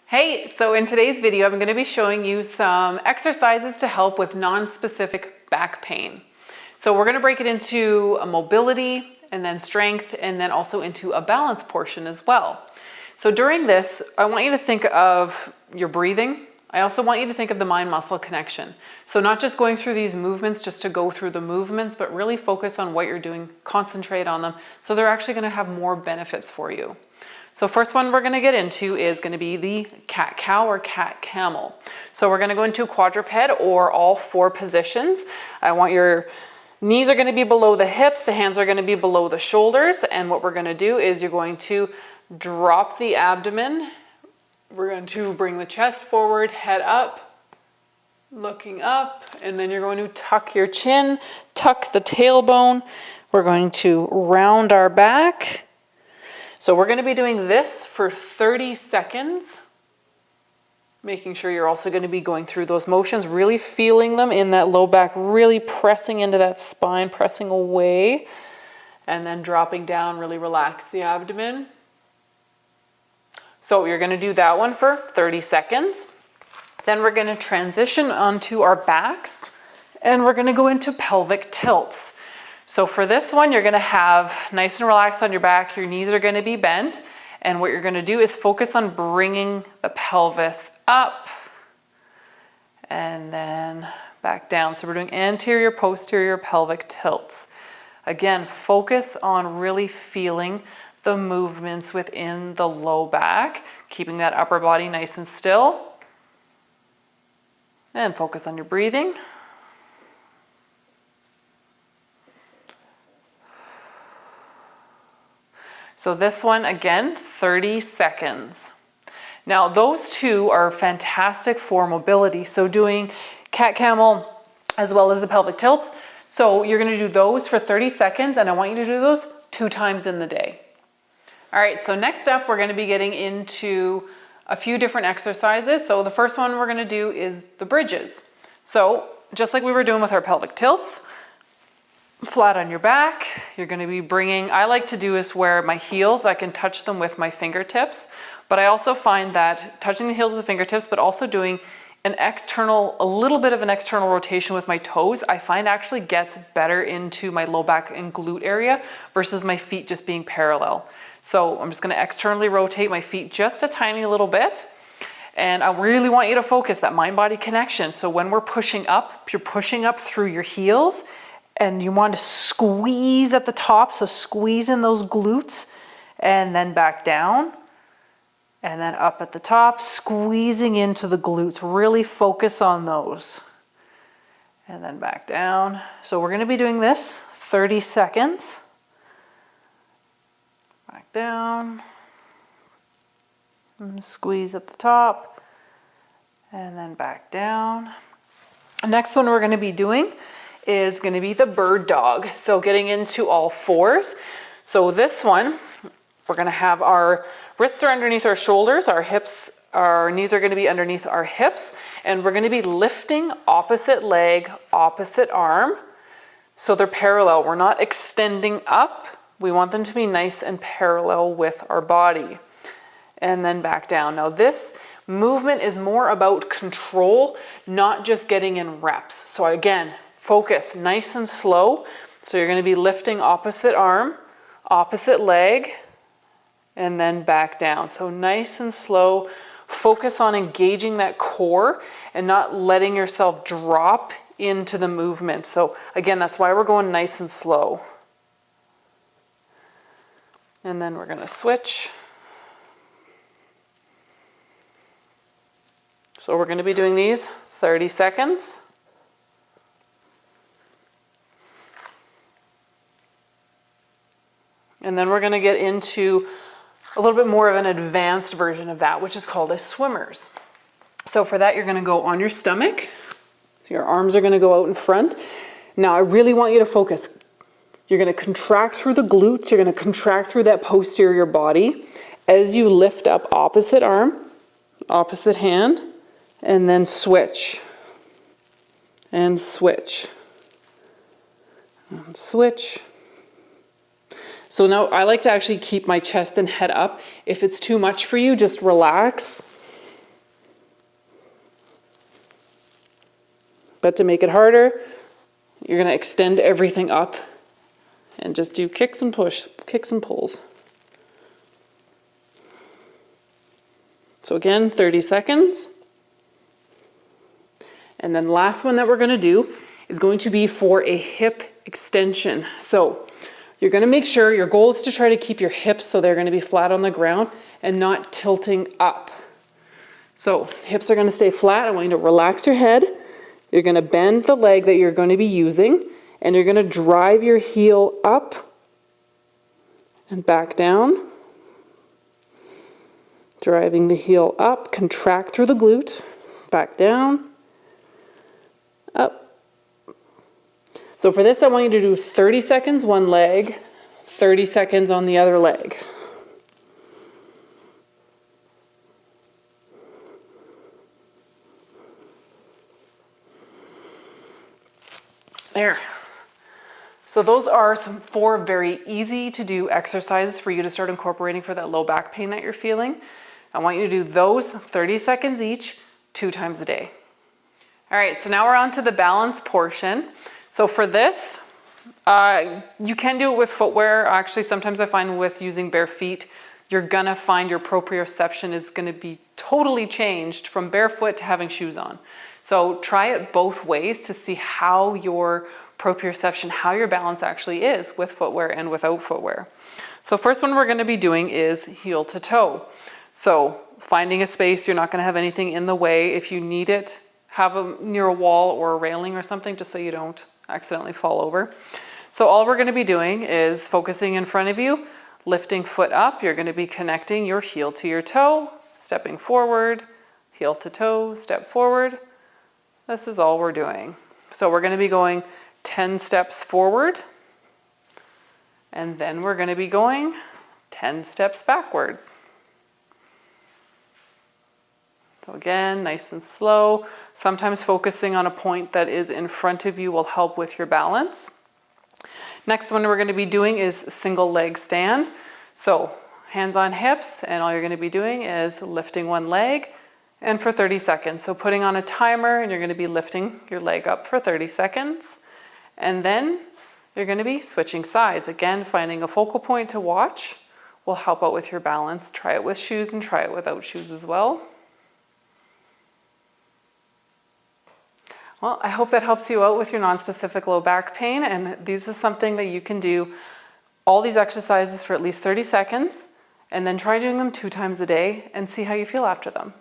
Hey, so in today's video, I'm going to be showing you some exercises to help with non-specific back pain. So we're going to break it into a mobility and then strength and then also into a balance portion as well. So during this, I want you to think of your breathing. I also want you to think of the mind-muscle connection. So not just going through these movements just to go through the movements, but really focus on what you're doing, concentrate on them, so they're actually going to have more benefits for you. So first one we're going to get into is going to be the cat-cow or cat-camel. So we're going to go into quadruped or all four positions. I want your knees are going to be below the hips, the hands are going to be below the shoulders, and what we're going to do is you're going to drop the abdomen. We're going to bring the chest forward, head up, looking up, and then you're going to tuck your chin, tuck the tailbone. We're going to round our back. So we're going to be doing this for 30 seconds, making sure you're also going to be going through those motions, really feeling them in that low back, really pressing into that spine, pressing away, and then dropping down, really relax the abdomen. So you're going to do that one for 30 seconds. Then we're going to transition onto our backs, and we're going to go into pelvic tilts. So for this one, you're going to have nice and relaxed on your back. Your knees are going to be bent. And what you're going to do is focus on bringing the pelvis up and then back down. So we're doing anterior, posterior pelvic tilts. Again, focus on really feeling the movements within the low back, keeping that upper body nice and still. And focus on your breathing. So this one, again, 30 seconds. Now, those two are fantastic for mobility. So doing cat-camel as well as the pelvic tilts. So you're going to do those for 30 seconds, and I want you to do those 2 times in the day. All right, so next up, we're going to be getting into a few different exercises. So the first one we're going to do is the bridges. So just like we were doing with our pelvic tilts, flat on your back, you're going to be bringing, I like to do is where my heels, I can touch them with my fingertips, but I also find that touching the heels with the fingertips, but also doing a little bit of an external rotation with my toes, I find actually gets better into my low back and glute area versus my feet just being parallel. So I'm just going to externally rotate my feet just a tiny little bit. And I really want you to focus that mind-body connection. So when we're pushing up, you're pushing up through your heels, and you want to squeeze at the top, so squeeze in those glutes, and then back down, and then up at the top, squeezing into the glutes. Really focus on those. And then back down. So we're going to be doing this 30 seconds. Back down. And squeeze at the top, and then back down. The next one we're going to be doing is going to be the bird dog. So getting into all fours. So this one, we're going to have our wrists are underneath our shoulders, our hips, our knees are going to be underneath our hips, and we're going to be lifting opposite leg, opposite arm. So they're parallel. We're not extending up. We want them to be nice and parallel with our body. And then back down. Now this movement is more about control, not just getting in reps. So again, focus nice and slow. So you're going to be lifting opposite arm, opposite leg, and then back down. So nice and slow. Focus on engaging that core and not letting yourself drop into the movement. So again, that's why we're going nice and slow. And then we're going to switch. So we're going to be doing these 30 seconds. And then we're going to get into a little bit more of an advanced version of that, which is called a swimmers. So for that, you're going to go on your stomach. So your arms are going to go out in front. Now I really want you to focus. You're going to contract through the glutes. You're going to contract through that posterior body as you lift up opposite arm, opposite hand, and then switch. And switch. And switch. So now I like to actually keep my chest and head up. If it's too much for you, just relax But to make it harder, you're going to extend everything up and just do kicks and pulls. So again, 30 seconds. And then last one that we're going to do is going to be for a hip extension. So you're going to make sure your goal is to try to keep your hips so they're going to be flat on the ground and not tilting up. So hips are going to stay flat. I want you to relax your head. You're going to bend the leg that you're going to be using, and you're going to drive your heel up and back down. Driving the heel up, contract through the glute, back down, up. So for this, I want you to do 30 seconds one leg, 30 seconds on the other leg. There. So those are some 4 very easy to do exercises for you to start incorporating for that low back pain that you're feeling. I want you to do those 30 seconds each, 2 times a day. All right, so now we're on to the balance portion. So for this, you can do it with footwear. Actually, sometimes I find with using bare feet, you're gonna find your proprioception is gonna be totally changed from barefoot to having shoes on. So try it both ways to see how your proprioception, how your balance actually is with footwear and without footwear. So first one we're gonna be doing is heel to toe. So finding a space, you're not gonna have anything in the way. If you need it, have it near a wall or a railing or something just so you don't accidentally fall over. So all we're gonna be doing is focusing in front of you, lifting foot up. You're gonna be connecting your heel to your toe, stepping forward, heel to toe, step forward. This is all we're doing. So we're gonna be going 10 steps forward, and then we're gonna be going 10 steps backward. So again, nice and slow. Sometimes focusing on a point that is in front of you will help with your balance. Next one we're gonna be doing is single leg stand. So hands on hips, and all you're gonna be doing is lifting one leg, and for 30 seconds. So putting on a timer, and you're gonna be lifting your leg up for 30 seconds. And then you're gonna be switching sides. Again, finding a focal point to watch will help out with your balance. Try it with shoes and try it without shoes as well. Well, I hope that helps you out with your non-specific low back pain, and this is something that you can do all these exercises for at least 30 seconds, and then try doing them 2 times a day and see how you feel after them.